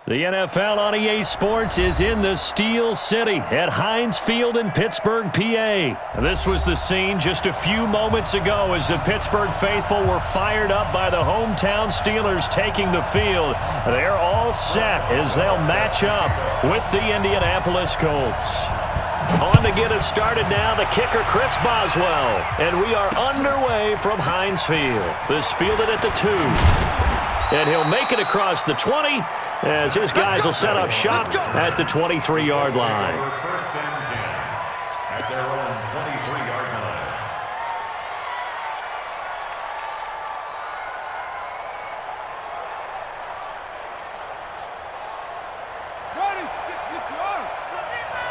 The NFL on EA Sports is in the Steel City at Heinz Field in Pittsburgh, PA. This was the scene just a few moments ago as the Pittsburgh faithful were fired up by the hometown Steelers taking the field. They're all set as they'll match up with the Indianapolis Colts. On to get us started now, the kicker, Chris Boswell. And we are underway from Heinz Field. This fielded at the 2. And he'll make it across the 20 as his guys will set up shop at the 23-yard line. First and 10 at their own 23-yard line.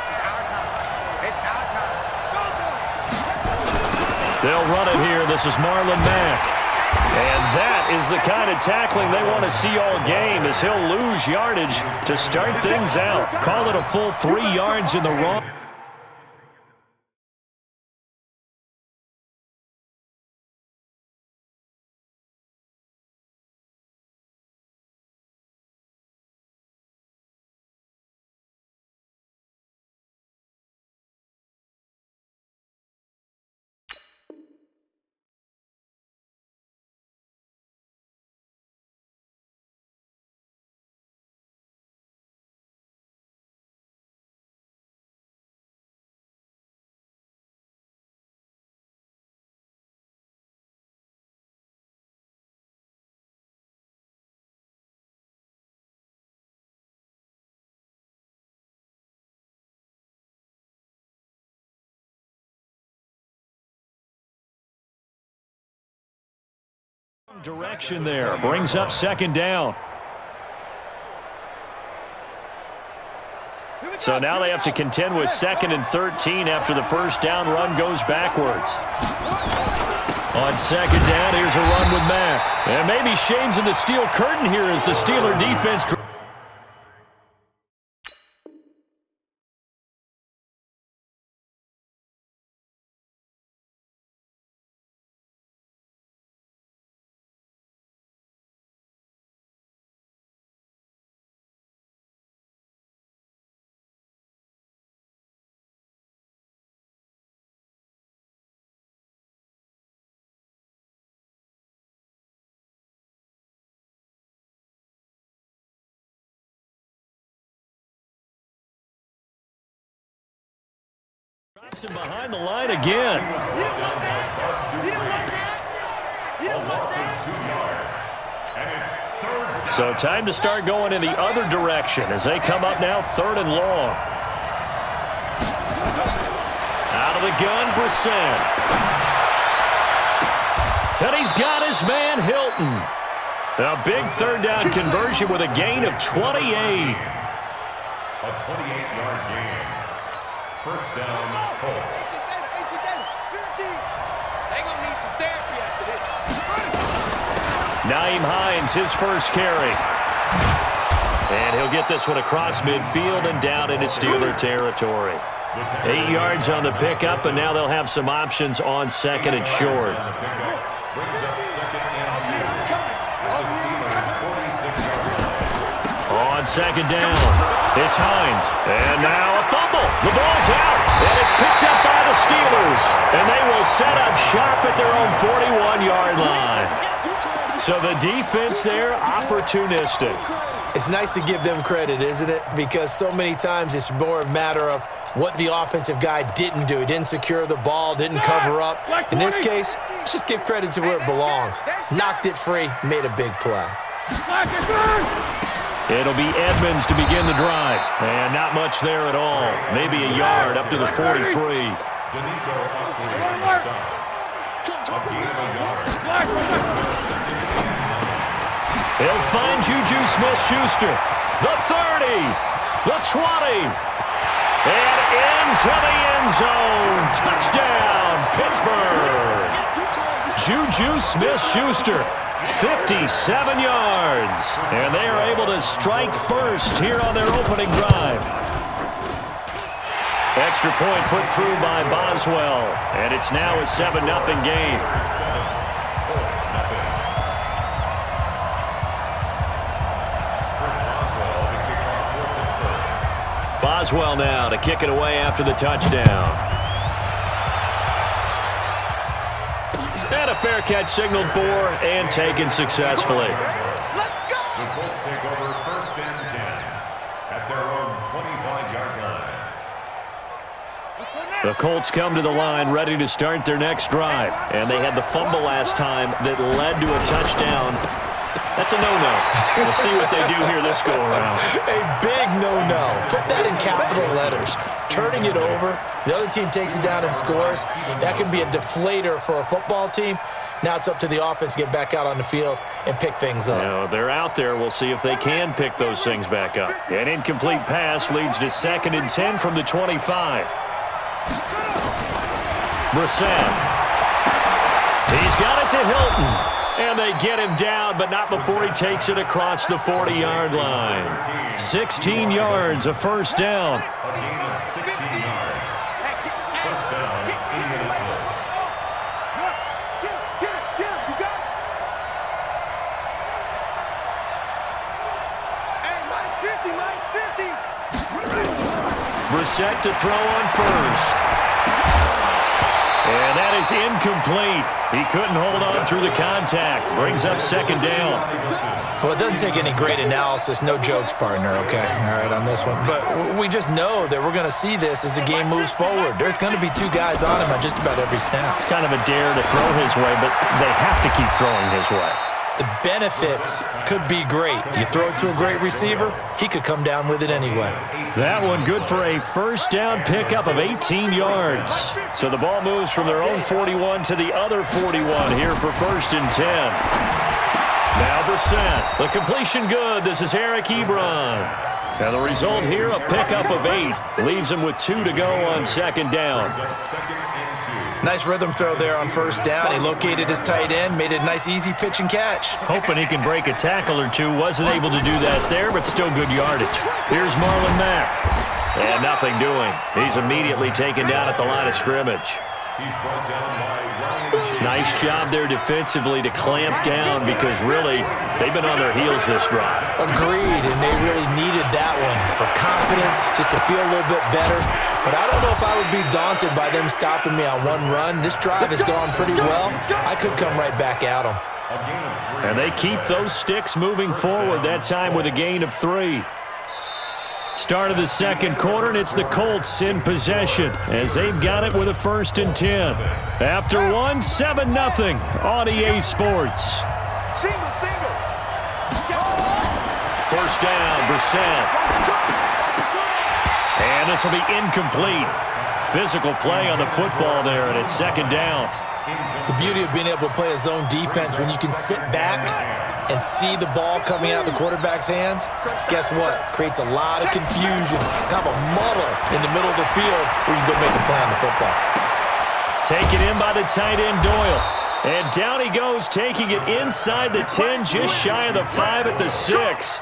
It's our time. It's our time. They'll run it here. This is Marlon Mack. And that is the kind of tackling they want to see all game as he'll lose yardage to start things out. Call it a full 3 yards in the wrong. Direction there brings up second down. So now they have to contend with 2nd and 13 after the first down run goes backwards. On 2nd down, here's a run with Mack. And maybe Shane's in the steel curtain here as the Steeler defense. Drops him behind the line again. So time to start going in the other direction as they come up now 3rd and long. Out of the gun, Brissett. And he's got his man, Hilton. A big 3rd down conversion with a gain of 28. A 28-yard gain. First down, Colts. They're going to need some therapy after this. Nyheim Hines, his first carry. And he'll get this one across midfield and down into Steeler territory. 8 yards on the pickup, and now they'll have some options on 2nd and short. Brings up 2nd and 2. The Steelers' 46-yard line. On 2nd down, it's Hines. And now a fumble. The ball's out, and it's picked up by the Steelers. And they will set up shop at their own 41-yard line. So the defense there, opportunistic. It's nice to give them credit, isn't it? Because so many times it's more a matter of what the offensive guy didn't do. He didn't secure the ball, didn't cover up. In this case, let's just give credit to where it belongs. Knocked it free, made a big play. It'll be Edmonds to begin the drive. And not much there at all. Maybe a yard up to the 43. Danico operating the stop. A gain of a yard. He'll find Juju Smith-Schuster. The 30, the 20, and into the end zone. Touchdown, Pittsburgh. Juju Smith-Schuster, 57 yards. And they are able to strike first here on their opening drive. Extra point put through by Boswell. And it's now a 7-0 game. Boswell now to kick it away after the touchdown. And a fair catch signaled for and taken successfully. The Colts take over 1st and 10 at their own 25-yard line. The Colts come to the line ready to start their next drive. And they had the fumble last time that led to a touchdown. That's a no-no. We'll see what they do here this go-around. A big no-no. Put that in capital letters. Turning it over, the other team takes it down and scores. That can be a deflator for a football team. Now it's up to the offense to get back out on the field and pick things up. Now, they're out there. We'll see if they can pick those things back up. An incomplete pass leads to 2nd and 10 from the 25. Brissett. He's got it to Hilton. And they get him down, but not before he takes it across the 40-yard line. 16 yards, a first down. A gain of 16 yards. First down, Indianapolis. Brissett to throw on first. And that is incomplete. He couldn't hold on through the contact. Brings up 2nd down. Well, it doesn't take any great analysis. No jokes, partner, okay? All right, on this one. But we just know that we're going to see this as the game moves forward. There's going to be 2 guys on him on just about every snap. It's kind of a dare to throw his way, but they have to keep throwing his way. The benefits could be great. You throw it to a great receiver, he could come down with it anyway. That one good for a first down pickup of 18 yards. So the ball moves from their own 41 to the other 41 here for 1st and 10. Now Brissett. The completion good. This is Eric Ebron. Now the result here, a pickup of 8. Leaves him with 2 to go on 2nd down. Nice rhythm throw there on 1st down. He located his tight end, made it a nice easy pitch and catch. Hoping he can break a tackle or 2. Wasn't able to do that there, but still good yardage. Here's Marlon Mack. And nothing doing. He's immediately taken down at the line of scrimmage. He's brought down by Ryan. Nice job there defensively to clamp down because really they've been on their heels this drive. Agreed, and they really needed that one for confidence, just to feel a little bit better. But I don't know if I would be daunted by them stopping me on one run. This drive has gone pretty well. I could come right back at them. And they keep those sticks moving forward, that time with a gain of 3. Start of the 2nd quarter, and it's the Colts in possession as they've got it with a 1st and 10. After 1, 7-0 on EA Sports. Single. First down, Brissett. And this will be incomplete. Physical play on the football there, and it's 2nd down. The beauty of being able to play a zone defense when you can sit back and see the ball coming out of the quarterback's hands, guess what? Creates a lot of confusion, kind of a muddle in the middle of the field where you can go make a play on the football. Taken in by the tight end, Doyle. And down he goes, taking it inside the 10, just shy of the 5 at the 6.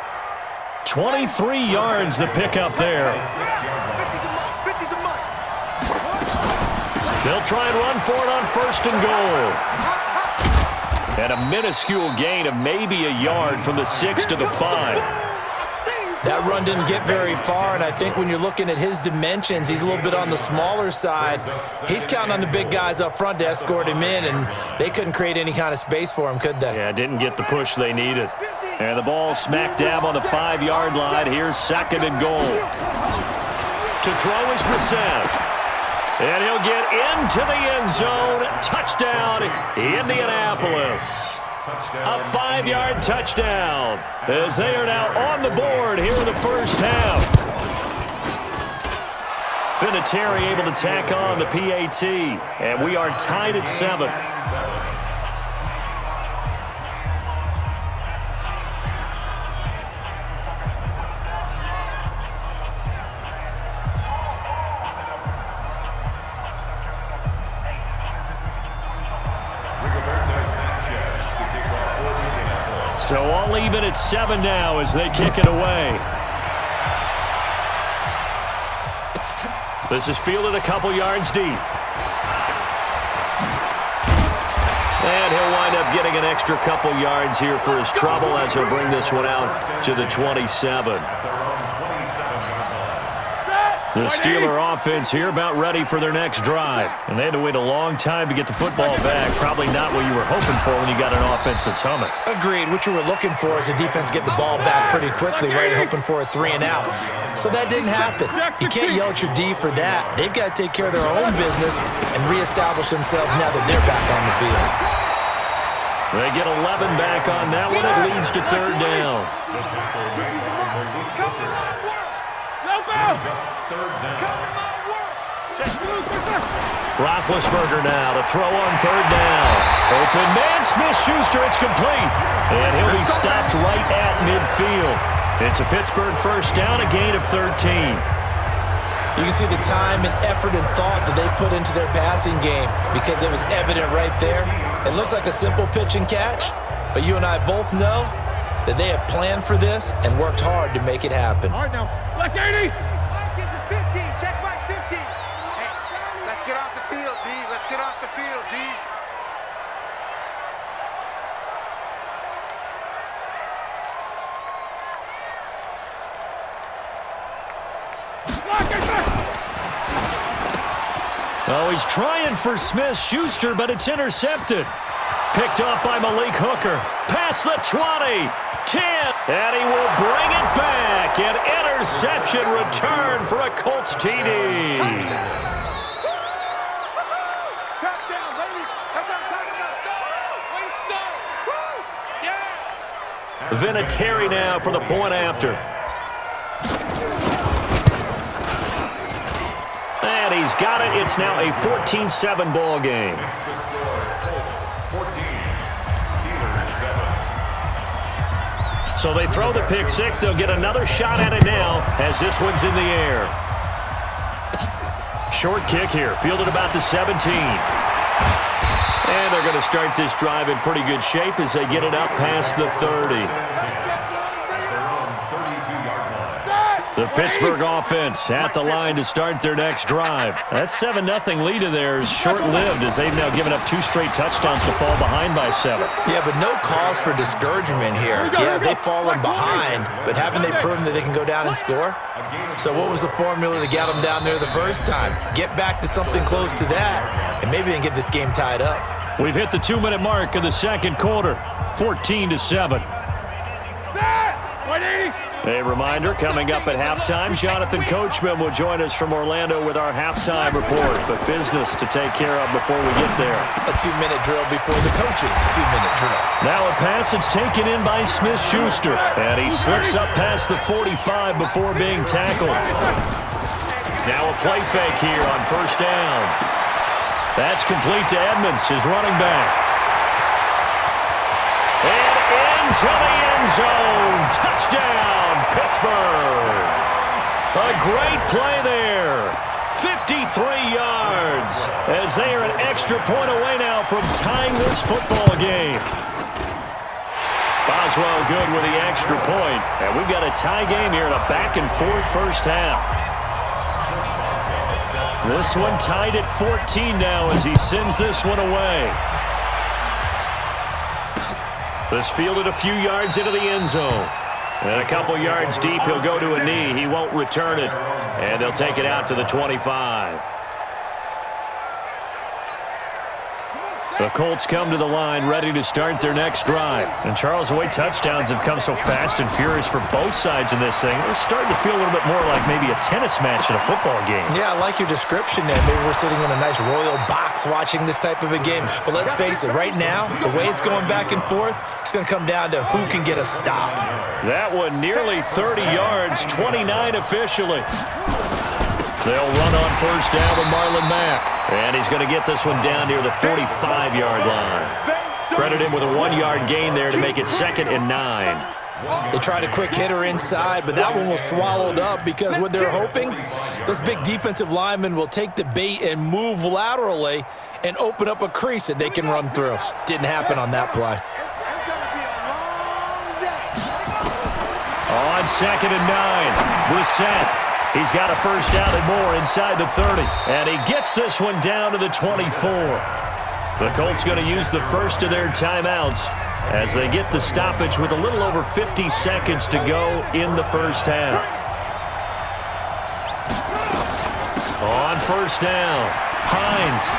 23 yards the pickup there. They'll try and run for it on 1st and goal. And a minuscule gain of maybe a yard from the 6 to the 5. That run didn't get very far, and I think when you're looking at his dimensions, he's a little bit on the smaller side. He's counting on the big guys up front to escort him in, and they couldn't create any kind of space for him, could they? Yeah, didn't get the push they needed. And the ball smack dab on the 5-yard line. Here's 2nd and goal. To throw is Brissett. And he'll get into the end zone. Touchdown, Indianapolis. A 5-yard touchdown as they are now on the board here in the first half. Vinatieri able to tack on the PAT, and we are tied at 7. So all even at 7 now as they kick it away. This is fielded a couple yards deep. And he'll wind up getting an extra couple yards here for his trouble as he'll bring this one out to the 27. The Steeler offense here about ready for their next drive. And they had to wait a long time to get the football back. Probably not what you were hoping for when you got an offense that's humming. Agreed. What you were looking for is the defense get the ball back pretty quickly, right? Hoping for a 3 and out. So that didn't happen. You can't yell at your D for that. They've got to take care of their own business and reestablish themselves now that they're back on the field. They get 11 back on that one. It leads to 3rd down. Roethlisberger now to throw on 3rd down. Open man, Smith-Schuster, it's complete. And he'll be stopped right at midfield. It's a Pittsburgh first down, a gain of 13. You can see the time and effort and thought that they put into their passing game because it was evident right there. It looks like a simple pitch and catch, but you and I both know that they have planned for this and worked hard to make it happen. All right now, black 80. Mike is a 15, check Mike 15. Hey, let's get off the field, D. Let's get off the field, D. Oh, he's trying for Smith-Schuster, but it's intercepted. Picked off by Malik Hooker. Past the 20, 10, and he will bring it back. An interception return for a Colts TD. Touchdown, baby. That's what I'm talking about. Yeah. Vinatieri now for the point after. And he's got it. It's now a 14-7 ball game. Makes the score Colts 14, Steelers 7. So they throw the pick six. They'll get another shot at it now as this one's in the air. Short kick here, fielded about the 17. And they're going to start this drive in pretty good shape as they get it up past the 30. The Pittsburgh offense at the line to start their next drive. That 7-0 lead of theirs short-lived as they've now given up 2 straight touchdowns to fall behind by 7. Yeah, but no cause for discouragement here. Yeah, they've fallen behind, but haven't they proven that they can go down and score? So what was the formula to get them down there the first time? Get back to something close to that, and maybe they can get this game tied up. We've hit the 2-minute mark in the second quarter, 14-7. A reminder, coming up at halftime, Jonathan Coachman will join us from Orlando with our halftime report, but business to take care of before we get there. A 2-minute drill before the coach's 2-minute drill. Now a pass that's taken in by Smith-Schuster, and he slips up past the 45 before being tackled. Now a play fake here on first down. That's complete to Edmonds, his running back. And into the end zone. Touchdown, Pittsburgh. A great play there. 53 yards as they are an extra point away now from tying this football game. Boswell good with the extra point. And we've got a tie game here in a back-and-forth first half. This one tied at 14 now as he sends this one away. This fielded a few yards into the end zone. And a couple yards deep, he'll go to a knee. He won't return it. And they'll take it out to the 25. The Colts come to the line ready to start their next drive. And Charles, the way touchdowns have come so fast and furious for both sides in this thing, it's starting to feel a little bit more like maybe a tennis match in a football game. Yeah, I like your description there. Maybe we're sitting in a nice royal box watching this type of a game. But let's face it, right now, the way it's going back and forth, it's going to come down to who can get a stop. That one nearly 30 yards, 29 officially. They'll run on first down with Marlon Mack. And he's going to get this one down near the 45-yard line. Credit him with a 1-yard gain there to make it 2nd and 9. They tried a quick hitter inside, but that one was swallowed up because what they're hoping, those big defensive linemen will take the bait and move laterally and open up a crease that they can run through. Didn't happen on that play. On 2nd and 9, Brissett. He's got a first down and more inside the 30. And he gets this one down to the 24. The Colts going to use the first of their timeouts as they get the stoppage with a little over 50 seconds to go in the first half. On first down, Hines.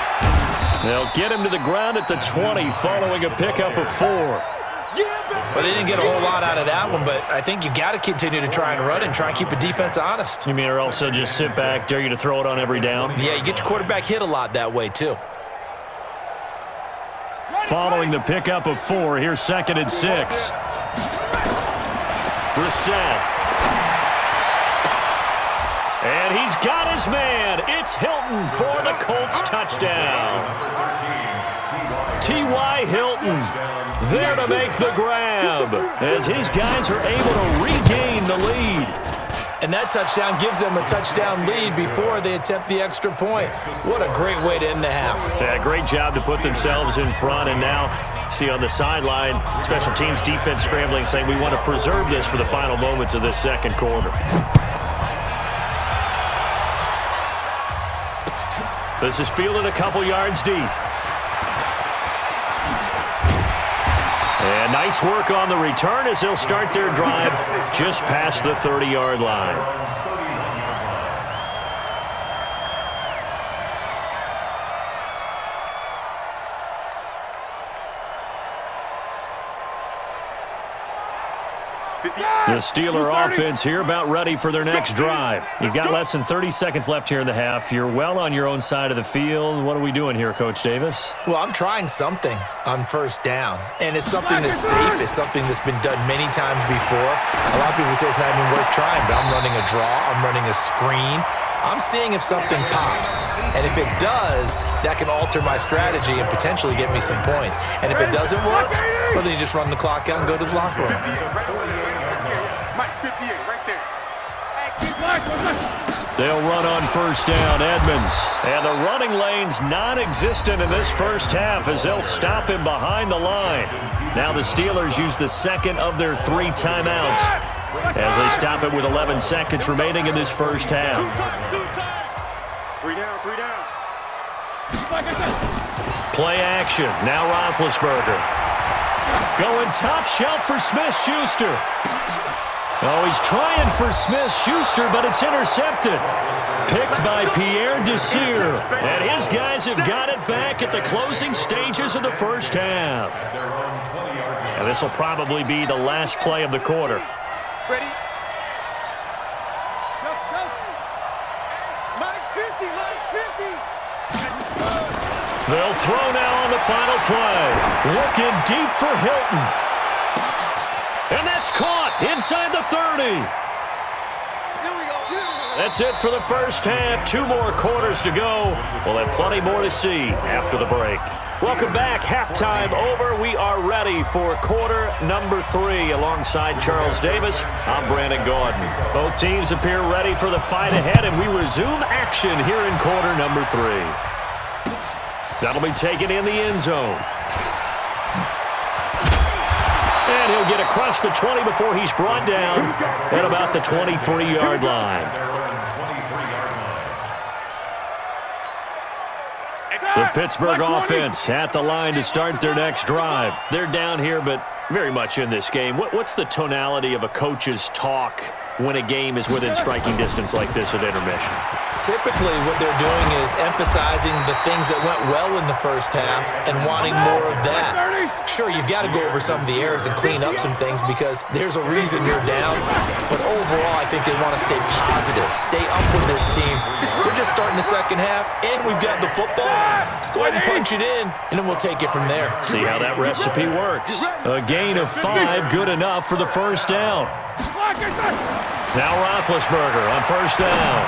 They'll get him to the ground at the 20 following a pickup of 4. Well, they didn't get a whole lot out of that one, but I think you got to continue to try and run and try and keep the defense honest. You mean or also just sit back, dare you to throw it on every down? Yeah, you get your quarterback hit a lot that way, too. Following the pickup of 4, here's 2nd and 6. Brissett. And he's got his man. It's Hilton for the Colts touchdown. T.Y. Hilton there to make the grab as his guys are able to regain the lead. And that touchdown gives them a touchdown lead before they attempt the extra point. What a great way to end the half. Yeah, great job to put themselves in front. And now, see on the sideline, special teams defense scrambling, saying we want to preserve this for the final moments of this second quarter. This is fielded a couple yards deep. And nice work on the return as they'll start their drive just past the 30-yard line. The Steeler offense here about ready for their next drive. You've got less than 30 seconds left here in the half. You're well on your own side of the field. What are we doing here, Coach Davis? Well, I'm trying something on first down, and it's something that's safe. It's something that's been done many times before. A lot of people say it's not even worth trying, but I'm running a draw. I'm running a screen. I'm seeing if something pops, and if it does, that can alter my strategy and potentially get me some points. And if it doesn't work, well, then you just run the clock out and go to the locker room. They'll run on first down, Edmonds. And the running lane's non-existent in this first half as they'll stop him behind the line. Now the Steelers use the second of their 3 timeouts as they stop it with 11 seconds remaining in this first half. 3 down, 3 down. Play action. Now Roethlisberger. Going top shelf for Smith-Schuster. Oh, he's trying for Smith-Schuster, but it's intercepted. Picked by Pierre Desir. And his guys have got it back at the closing stages of the first half. And this will probably be the last play of the quarter. Ready? Go, go. Mike's 50, Mike's 50. They'll throw now on the final play. Looking deep for Hilton. And that's caught inside the 30. That's it for the first half. 2 more quarters to go. We'll have plenty more to see after the break. Welcome back. Halftime over. We are ready for quarter number 3. Alongside Charles Davis, I'm Brandon Gordon. Both teams appear ready for the fight ahead, and we resume action here in quarter number 3. That'll be taken in the end zone. And he'll get across the 20 before he's brought down at about the 23-yard line. The Pittsburgh offense at the line to start their next drive. They're down here, but very much in this game. What's the tonality of a coach's talk when a game is within striking distance like this at intermission? Typically, what they're doing is emphasizing the things that went well in the first half and wanting more of that. Sure, you've got to go over some of the errors and clean up some things because there's a reason you're down. But overall, I think they want to stay positive, stay up with this team. We're just starting the second half, and we've got the football. Let's go ahead and punch it in, and then we'll take it from there. See how that recipe works. A gain of 5, good enough for the first down. Now Roethlisberger on first down.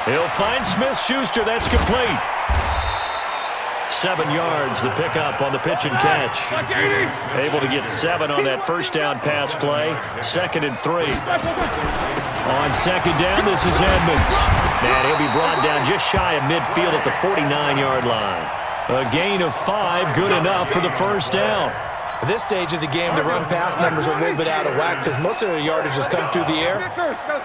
He'll find Smith-Schuster. That's complete. 7 yards, the pickup on the pitch and catch. Able to get 7 on that first down pass play. 2nd and 3. On second down, this is Edmonds. And he'll be brought down just shy of midfield at the 49-yard line. A gain of 5, good enough for the first down. At this stage of the game, the run-pass numbers are a little bit out of whack because most of the yardage has come through the air.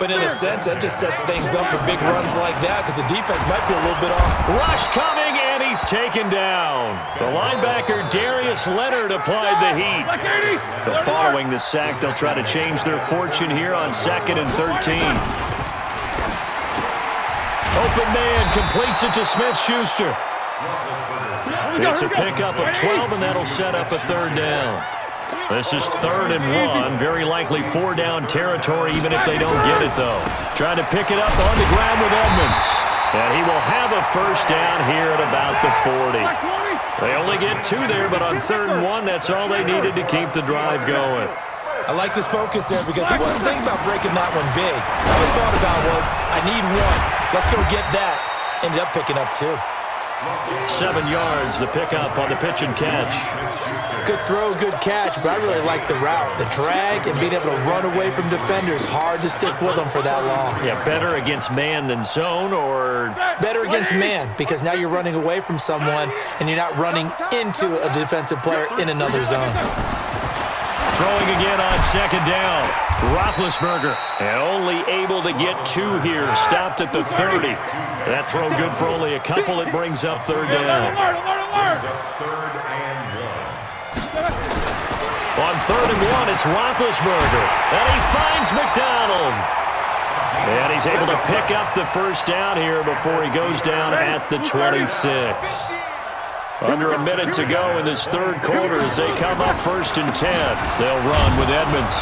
But in a sense, that just sets things up for big runs like that because the defense might be a little bit off. Rush coming, and he's taken down. The linebacker, Darius Leonard, applied the heat. But following the sack, they'll try to change their fortune here on 2nd and 13. Open man completes it to Smith-Schuster. It's a pickup of 12, and that'll set up a third down. This is 3rd and 1, very likely 4-down territory, even if they don't get it, though. Trying to pick it up on the ground with Edmonds. And he will have a first down here at about the 40. They only get 2 there, but on 3rd and 1, that's all they needed to keep the drive going. I like this focus there because he wasn't thinking about breaking that one big. All he thought about was, I need 1. Let's go get that. Ended up picking up 2. 7 yards, the pickup on the pitch and catch. Good throw, good catch, but I really like the route. The drag and being able to run away from defenders. Hard to stick with them for that long. Yeah, better against man than zone, or? Better against man, because now you're running away from someone and you're not running into a defensive player in another zone. Throwing again on 2nd down. Roethlisberger, and only able to get 2 here. Stopped at the 30. That throw good for only a couple. It brings up 3rd down. On 3rd and 1, it's Roethlisberger, and he finds McDonald. And he's able to pick up the first down here before he goes down at the 26. Under a minute to go in this 3rd quarter as they come up 1st and 10. They'll run with Edmonds.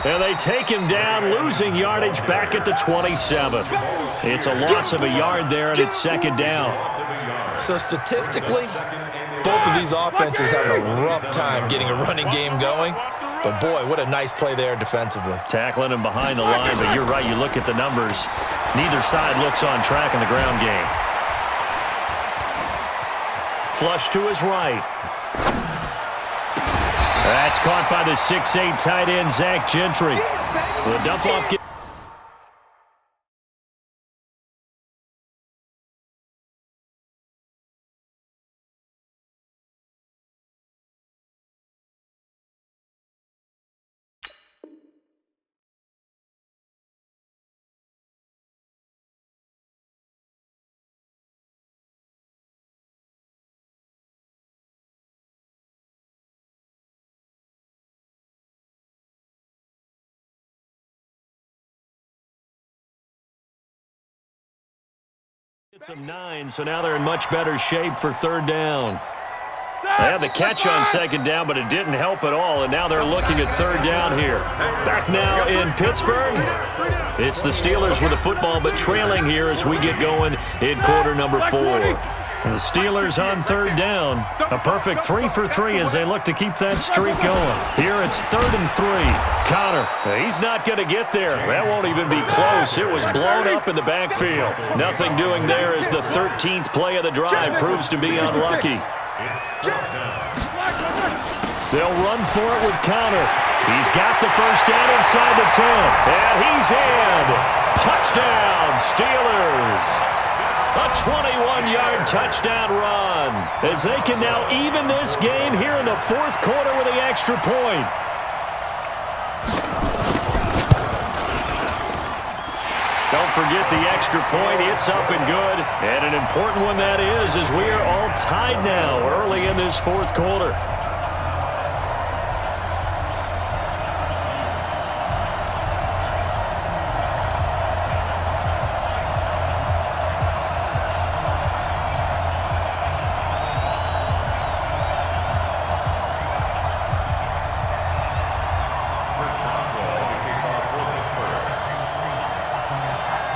And they take him down, losing yardage back at the 27. It's a loss of a yard there, and it's 2nd down. So statistically, both of these offenses have a rough time getting a running game going. But, boy, what a nice play there defensively. Tackling him behind the line, but you're right. You look at the numbers. Neither side looks on track in the ground game. Flush to his right. That's caught by the 6'8" tight end, Zach Gentry. The dump-off. Some 9, so now they're in much better shape for 3rd down. They had the catch on 2nd down, but it didn't help at all, and now they're looking at 3rd down here. Back now in Pittsburgh. It's the Steelers with the football, but trailing here as we get going in quarter number 4. And the Steelers on 3rd down. A perfect 3 for 3 as they look to keep that streak going. Here it's 3rd and 3. Connor, he's not going to get there. That won't even be close. It was blown up in the backfield. Nothing doing there as the 13th play of the drive proves to be unlucky. They'll run for it with Connor. He's got the first down inside the 10. And he's in. Touchdown, Steelers. A 21-yard touchdown run as they can now even this game here in the 4th quarter with the extra point. Don't forget the extra point. It's up and good. And an important one that is, as we are all tied now early in this 4th quarter.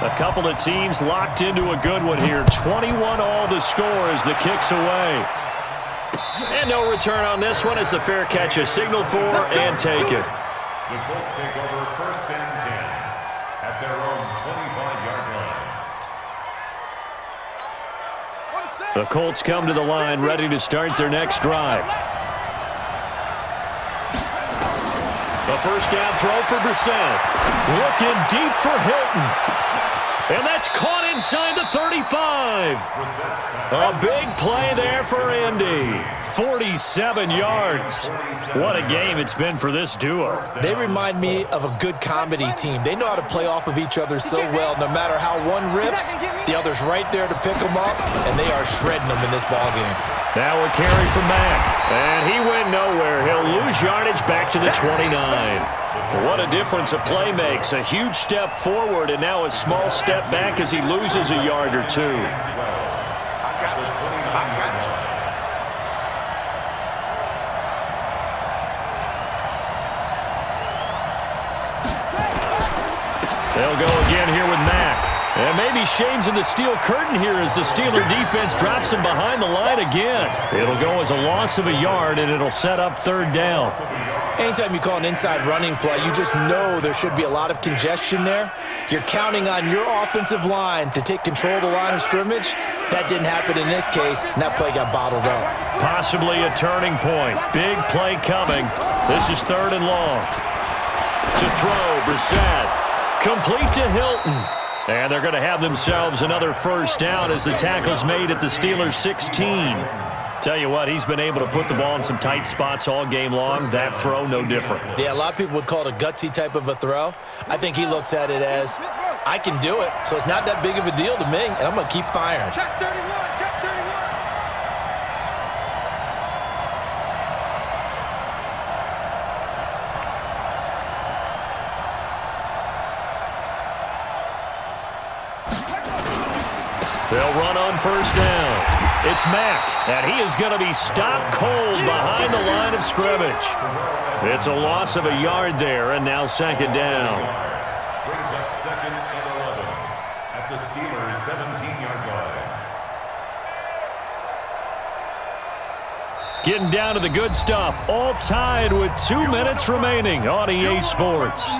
A couple of teams locked into a good one here. 21 all the score as the kick's away. And no return on this one as the fair catch is signaled for and taken. The Colts take over 1st and 10 at their own 25-yard line. The Colts come to the line ready to start their next drive. The first down throw for Brissett. Looking deep for Hilton. And that's caught inside the 35. A big play there for Indy. 47 yards. What a game it's been for this duo. They remind me of a good comedy team. They know how to play off of each other so well. No matter how one rips, the other's right there to pick them up, and they are shredding them in this ballgame. Now a carry from Mack. And he went nowhere. He'll lose yardage back to the 29. What a difference a play makes. A huge step forward and now a small step back as he loses a yard or two. I got you. I got you. They'll go again here with Mack. And maybe Shane's in the steel curtain here as the Steeler defense drops him behind the line again. It'll go as a loss of a yard, and it'll set up third down. Anytime you call an inside running play, you just know there should be a lot of congestion there. You're counting on your offensive line to take control of the line of scrimmage. That didn't happen in this case, and that play got bottled up. Possibly a turning point. Big play coming. This is third and long. To throw, Brissett. Complete to Hilton. And they're going to have themselves another first down as the tackle's made at the Steelers' 16. Tell you what, he's been able to put the ball in some tight spots all game long. That throw, no different. Yeah, a lot of people would call it a gutsy type of a throw. I think he looks at it as, I can do it, so it's not that big of a deal to me, and I'm going to keep firing. Check 31, check 31. They'll run on first down. It's Mack, and he is going to be stopped cold behind the line of scrimmage. It's a loss of a yard there, and now second down. Brings up second and 11 at the Steelers' 17-yard line. Getting down to the good stuff. All tied with 2 minutes remaining on EA Sports.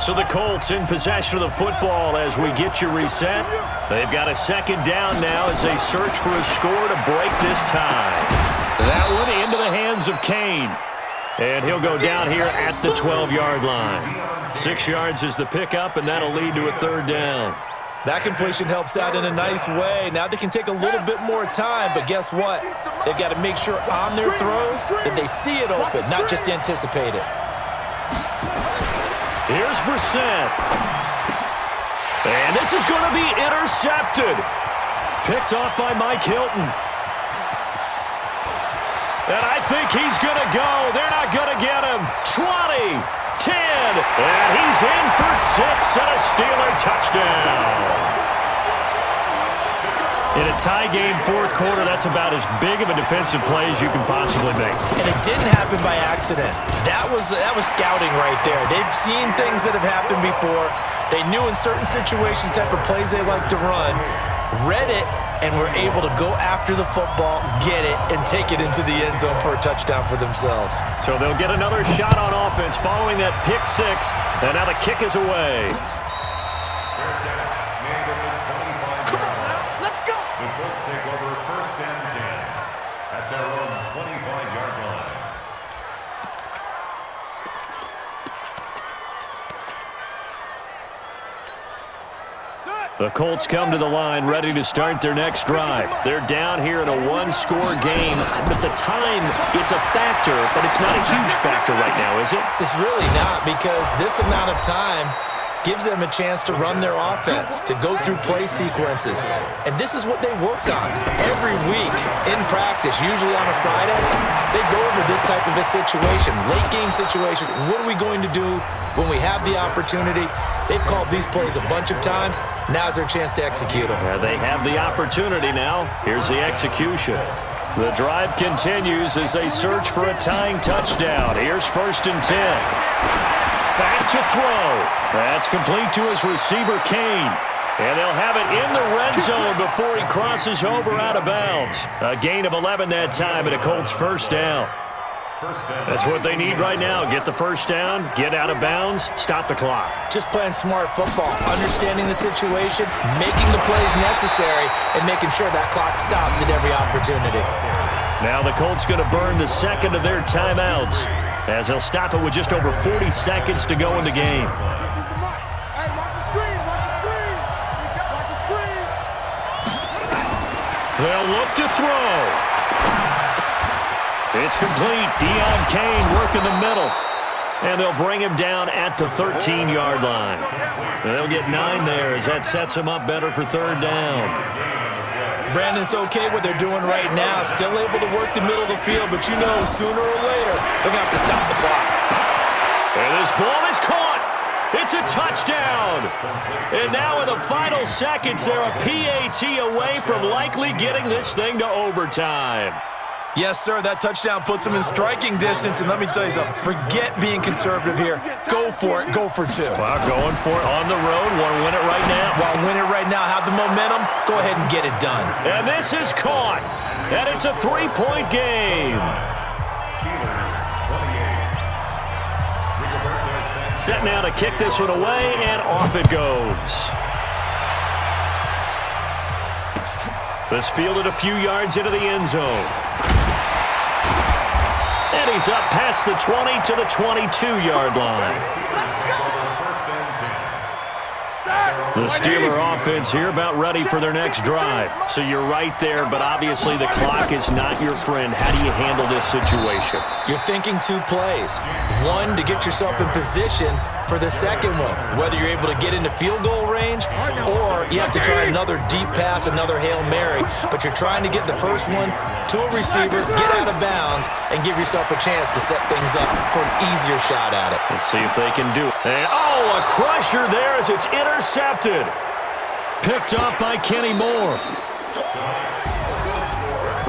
So the Colts in possession of the football as we get you reset. They've got a second down now as they search for a score to break this tie. That one into the hands of Kane. And he'll go down here at the 12-yard line. 6 yards is the pickup, and that'll lead to a third down. That completion helps out in a nice way. Now they can take a little bit more time, but guess what? They've got to make sure on their throws that they see it open, not just anticipate it. Here's Brissett. And this is going to be intercepted. Picked off by Mike Hilton. And I think he's going to go. They're not going to get him. 20, 10, and he's in for 6 and a Steeler touchdown. In a tie game, fourth quarter, that's about as big of a defensive play as you can possibly make. And it didn't happen by accident. That was scouting right there. They've seen things that have happened before. They knew in certain situations type of plays they like to run, read it, and were able to go after the football, get it, and take it into the end zone for a touchdown for themselves. So they'll get another shot on offense following that pick six, and now the kick is away. The Colts take over first and 10 at their own 25-yard line. The Colts come to the line ready to start their next drive. They're down here in a one-score game, but the time, it's a factor, but it's not a huge factor right now, is it? It's really not, because this amount of time gives them a chance to run their offense, to go through play sequences. And this is what they work on every week in practice, usually on a Friday. They go over this type of a situation, late game situation. What are we going to do when we have the opportunity? They've called these plays a bunch of times. Now's their chance to execute them. They have the opportunity now. Here's the execution. The drive continues as they search for a tying touchdown. Here's first and 10. Back to throw. That's complete to his receiver, Kane. And they'll have it in the red zone before he crosses over out of bounds. A gain of 11 that time and a Colts first down. That's what they need right now. Get the first down, get out of bounds, stop the clock. Just playing smart football, understanding the situation, making the plays necessary, and making sure that clock stops at every opportunity. Now the Colts going to burn the second of their timeouts, as they'll stop it with just over 40 seconds to go in the game. They'll look to throw. It's complete. Deon Kane working the middle. And they'll bring him down at the 13-yard line. And they'll get 9 there as that sets him up better for third down. Brandon, it's okay what they're doing right now. Still able to work the middle of the field, but you know sooner or later they're going to have to stop the clock. And this ball is caught. It's a touchdown. And now in the final seconds, they're a PAT away from likely getting this thing to overtime. Yes, sir, that touchdown puts them in striking distance, and let me tell you something, forget being conservative here. Go for it, go for two. Well, going for it on the road, want to win it right now. Well, win it right now, have the momentum, go ahead and get it done. And this is caught, and it's a 3-point game. Set now to kick this one away, and off it goes. This fielded a few yards into the end zone. And he's up past the 20 to the 22-yard line. The Steeler offense here about ready for their next drive. So you're right there, but obviously the clock is not your friend. How do you handle this situation? You're thinking two plays. One, to get yourself in position for the second one, whether you're able to get into field goal range or you have to try another deep pass, another Hail Mary, but you're trying to get the first one to a receiver, get out of bounds, and give yourself a chance to set things up for an easier shot at it. Let's see if they can do it. And, oh, a crusher there as it's intercepted. Picked up by Kenny Moore.